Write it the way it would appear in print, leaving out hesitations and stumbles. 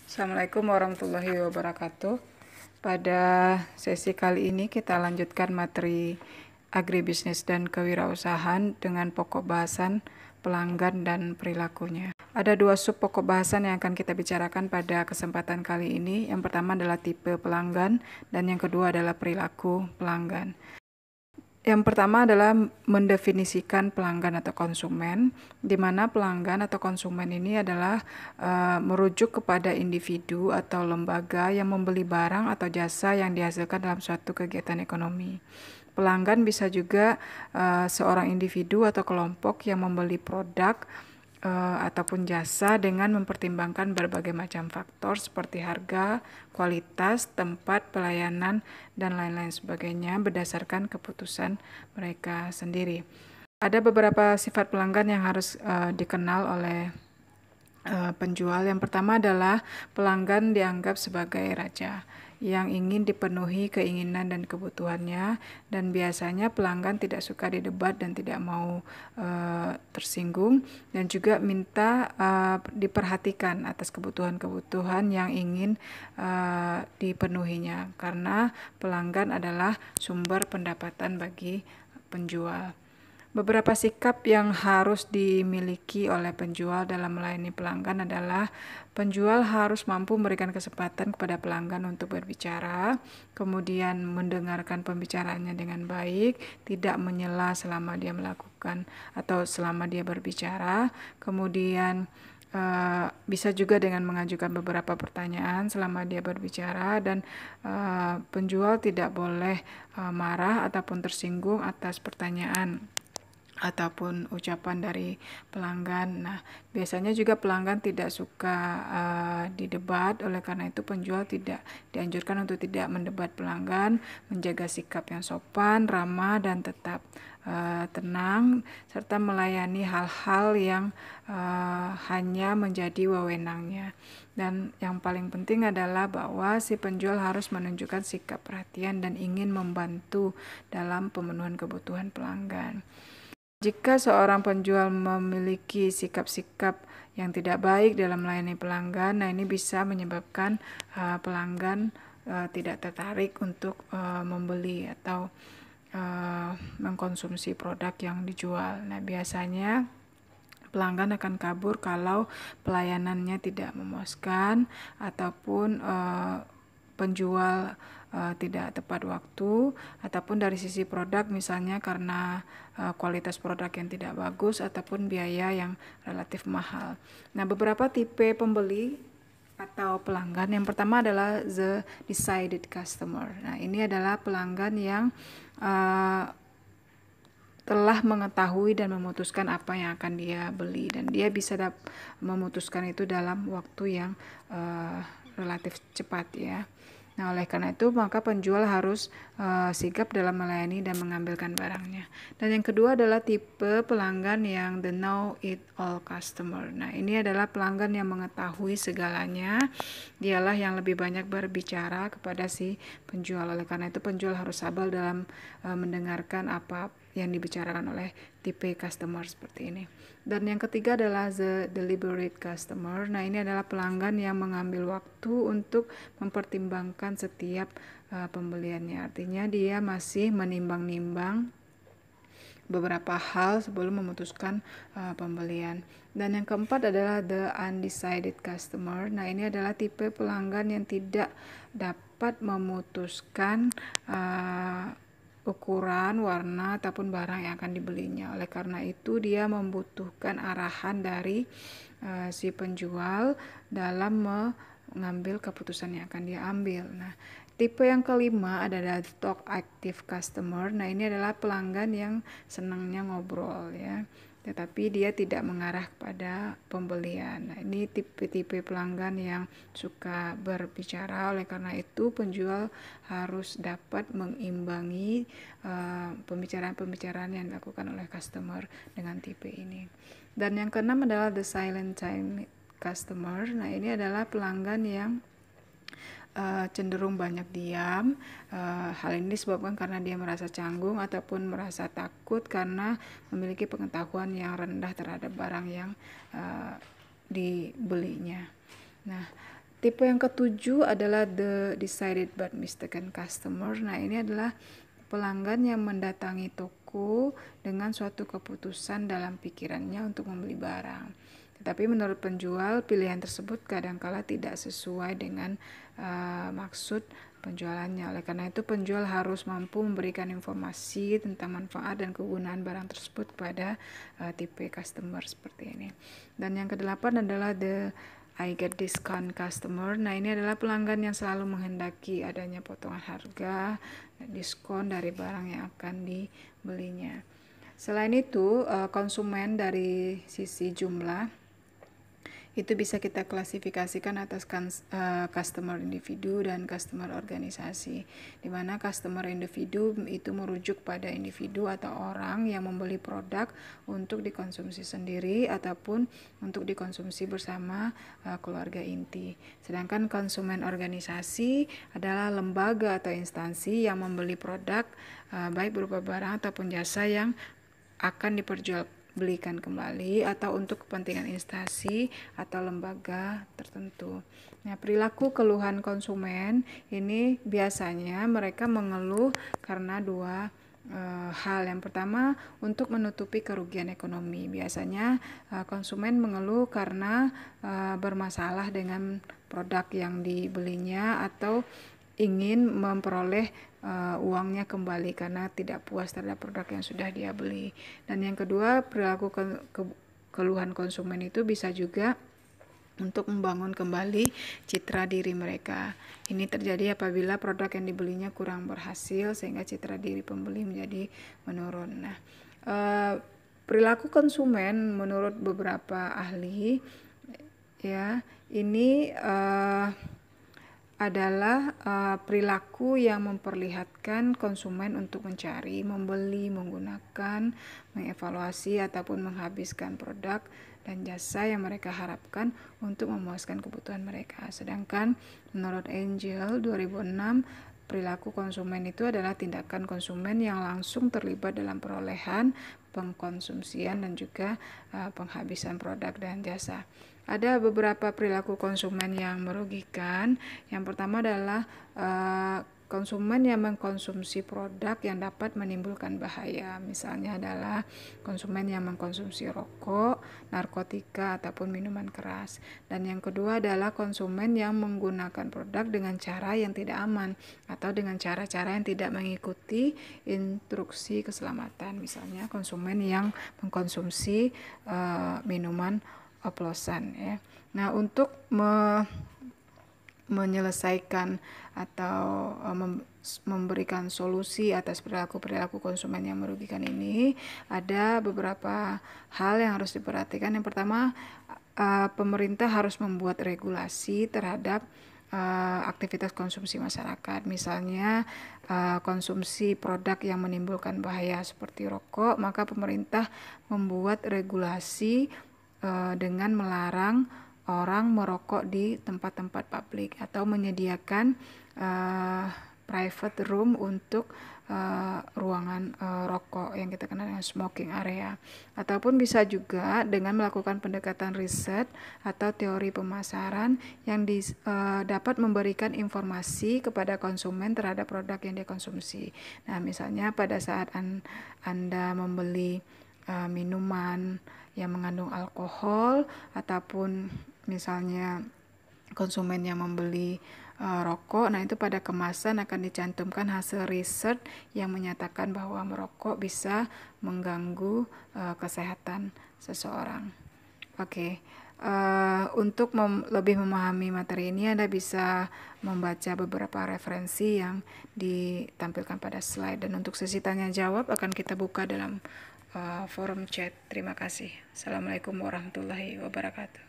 Assalamualaikum warahmatullahi wabarakatuh. Pada sesi kali ini kita lanjutkan materi agribisnis dan kewirausahaan dengan pokok bahasan pelanggan dan perilakunya. Ada dua sub pokok bahasan yang akan kita bicarakan pada kesempatan kali ini. Yang pertama adalah tipe pelanggan dan yang kedua adalah perilaku pelanggan. Yang pertama adalah mendefinisikan pelanggan atau konsumen, di mana pelanggan atau konsumen ini adalah merujuk kepada individu atau lembaga yang membeli barang atau jasa yang dihasilkan dalam suatu kegiatan ekonomi. Pelanggan bisa juga seorang individu atau kelompok yang membeli produk ataupun jasa dengan mempertimbangkan berbagai macam faktor seperti harga, kualitas, tempat, pelayanan, dan lain-lain sebagainya berdasarkan keputusan mereka sendiri. Ada beberapa sifat pelanggan yang harus dikenal oleh penjual. Yang pertama adalah pelanggan dianggap sebagai raja yang ingin dipenuhi keinginan dan kebutuhannya, dan biasanya pelanggan tidak suka didebat dan tidak mau tersinggung, dan juga minta diperhatikan atas kebutuhan-kebutuhan yang ingin dipenuhinya, karena pelanggan adalah sumber pendapatan bagi penjual. Beberapa sikap yang harus dimiliki oleh penjual dalam melayani pelanggan adalah penjual harus mampu memberikan kesempatan kepada pelanggan untuk berbicara, kemudian mendengarkan pembicaraannya dengan baik, tidak menyela selama dia melakukan atau selama dia berbicara, kemudian bisa juga dengan mengajukan beberapa pertanyaan selama dia berbicara, dan penjual tidak boleh marah ataupun tersinggung atas pertanyaan ataupun ucapan dari pelanggan. Nah, biasanya juga pelanggan tidak suka didebat, oleh karena itu penjual tidak dianjurkan untuk tidak mendebat pelanggan, menjaga sikap yang sopan, ramah, dan tetap tenang, serta melayani hal-hal yang hanya menjadi wewenangnya. Dan yang paling penting adalah bahwa si penjual harus menunjukkan sikap perhatian dan ingin membantu dalam pemenuhan kebutuhan pelanggan. Jika seorang penjual memiliki sikap-sikap yang tidak baik dalam melayani pelanggan, nah ini bisa menyebabkan pelanggan tidak tertarik untuk membeli atau mengkonsumsi produk yang dijual. Nah, biasanya pelanggan akan kabur kalau pelayanannya tidak memuaskan ataupun penjual tidak tepat waktu, ataupun dari sisi produk misalnya karena kualitas produk yang tidak bagus ataupun biaya yang relatif mahal. Nah, beberapa tipe pembeli atau pelanggan. Yang pertama adalah the decided customer. Nah, ini adalah pelanggan yang telah mengetahui dan memutuskan apa yang akan dia beli, dan dia bisa memutuskan itu dalam waktu yang relatif cepat ya. Nah, oleh karena itu maka penjual harus sigap dalam melayani dan mengambilkan barangnya. Dan yang kedua adalah tipe pelanggan yang the know it all customer. Nah, ini adalah pelanggan yang mengetahui segalanya. Dialah yang lebih banyak berbicara kepada si penjual. Oleh karena itu penjual harus sabar dalam mendengarkan apa yang dibicarakan oleh tipe customer seperti ini. Dan yang ketiga adalah the deliberate customer. Nah, ini adalah pelanggan yang mengambil waktu untuk mempertimbangkan setiap pembeliannya. Artinya dia masih menimbang-nimbang beberapa hal sebelum memutuskan pembelian. Dan yang keempat adalah the undecided customer. Nah, ini adalah tipe pelanggan yang tidak dapat memutuskan ukuran, warna, ataupun barang yang akan dibelinya. Oleh karena itu dia membutuhkan arahan dari si penjual dalam mengambil keputusan yang akan dia ambil. Nah, tipe yang kelima adalah talk active customer. Nah, ini adalah pelanggan yang senangnya ngobrol ya, tetapi dia tidak mengarah kepada pembelian. Nah, ini tipe-tipe pelanggan yang suka berbicara. Oleh karena itu penjual harus dapat mengimbangi pembicaraan-pembicaraan yang dilakukan oleh customer dengan tipe ini. Dan yang keenam adalah the silent customer. Nah, ini adalah pelanggan yang cenderung banyak diam. Hal ini disebabkan karena dia merasa canggung ataupun merasa takut karena memiliki pengetahuan yang rendah terhadap barang yang dibelinya. Nah, Tipe yang ketujuh adalah the decided but mistaken customer. Nah, ini adalah pelanggan yang mendatangi toko dengan suatu keputusan dalam pikirannya untuk membeli barang. Tetapi menurut penjual, pilihan tersebut kadangkala tidak sesuai dengan maksud penjualannya. Oleh karena itu, penjual harus mampu memberikan informasi tentang manfaat dan kegunaan barang tersebut kepada tipe customer seperti ini. Dan yang kedelapan adalah the I get discount customer. Nah, ini adalah pelanggan yang selalu menghendaki adanya potongan harga, diskon dari barang yang akan dibelinya. Selain itu, konsumen dari sisi jumlah itu bisa kita klasifikasikan atas customer individu dan customer organisasi, di mana customer individu itu merujuk pada individu atau orang yang membeli produk untuk dikonsumsi sendiri ataupun untuk dikonsumsi bersama keluarga inti. Sedangkan konsumen organisasi adalah lembaga atau instansi yang membeli produk baik berupa barang ataupun jasa yang akan diperjualbelikan kembali atau untuk kepentingan instansi atau lembaga tertentu. Nah, perilaku keluhan konsumen ini biasanya mereka mengeluh karena dua hal. Yang pertama, untuk menutupi kerugian ekonomi. Biasanya konsumen mengeluh karena bermasalah dengan produk yang dibelinya atau ingin memperoleh uangnya kembali karena tidak puas terhadap produk yang sudah dia beli. Dan yang kedua, perilaku keluhan konsumen itu bisa juga untuk membangun kembali citra diri mereka. Ini terjadi apabila produk yang dibelinya kurang berhasil sehingga citra diri pembeli menjadi menurun. Nah, perilaku konsumen menurut beberapa ahli ya, ini adalah perilaku yang memperlihatkan konsumen untuk mencari, membeli, menggunakan, mengevaluasi ataupun menghabiskan produk dan jasa yang mereka harapkan untuk memuaskan kebutuhan mereka. Sedangkan menurut Angel 2006, perilaku konsumen itu adalah tindakan konsumen yang langsung terlibat dalam perolehan, pengkonsumsian dan juga penghabisan produk dan jasa. Ada beberapa perilaku konsumen yang merugikan. Yang pertama adalah konsumen yang mengkonsumsi produk yang dapat menimbulkan bahaya. Misalnya adalah konsumen yang mengkonsumsi rokok, narkotika, ataupun minuman keras. Dan yang kedua adalah konsumen yang menggunakan produk dengan cara yang tidak aman atau dengan cara-cara yang tidak mengikuti instruksi keselamatan. Misalnya konsumen yang mengkonsumsi minuman oplosan ya. Nah, untuk menyelesaikan atau memberikan solusi atas perilaku konsumen yang merugikan ini, ada beberapa hal yang harus diperhatikan. Yang pertama, pemerintah harus membuat regulasi terhadap aktivitas konsumsi masyarakat. Misalnya konsumsi produk yang menimbulkan bahaya seperti rokok, maka pemerintah membuat regulasi dengan melarang orang merokok di tempat-tempat publik atau menyediakan private room untuk ruangan rokok yang kita kenal dengan smoking area. Ataupun bisa juga dengan melakukan pendekatan riset atau teori pemasaran yang dapat memberikan informasi kepada konsumen terhadap produk yang dikonsumsi. Nah, misalnya pada saat Anda membeli minuman yang mengandung alkohol ataupun misalnya konsumen yang membeli rokok, nah itu pada kemasan akan dicantumkan hasil riset yang menyatakan bahwa merokok bisa mengganggu kesehatan seseorang. Oke. Untuk lebih memahami materi ini, Anda bisa membaca beberapa referensi yang ditampilkan pada slide. Dan untuk sesi tanya jawab akan kita buka dalam forum chat. Terima kasih. Assalamualaikum warahmatullahi wabarakatuh.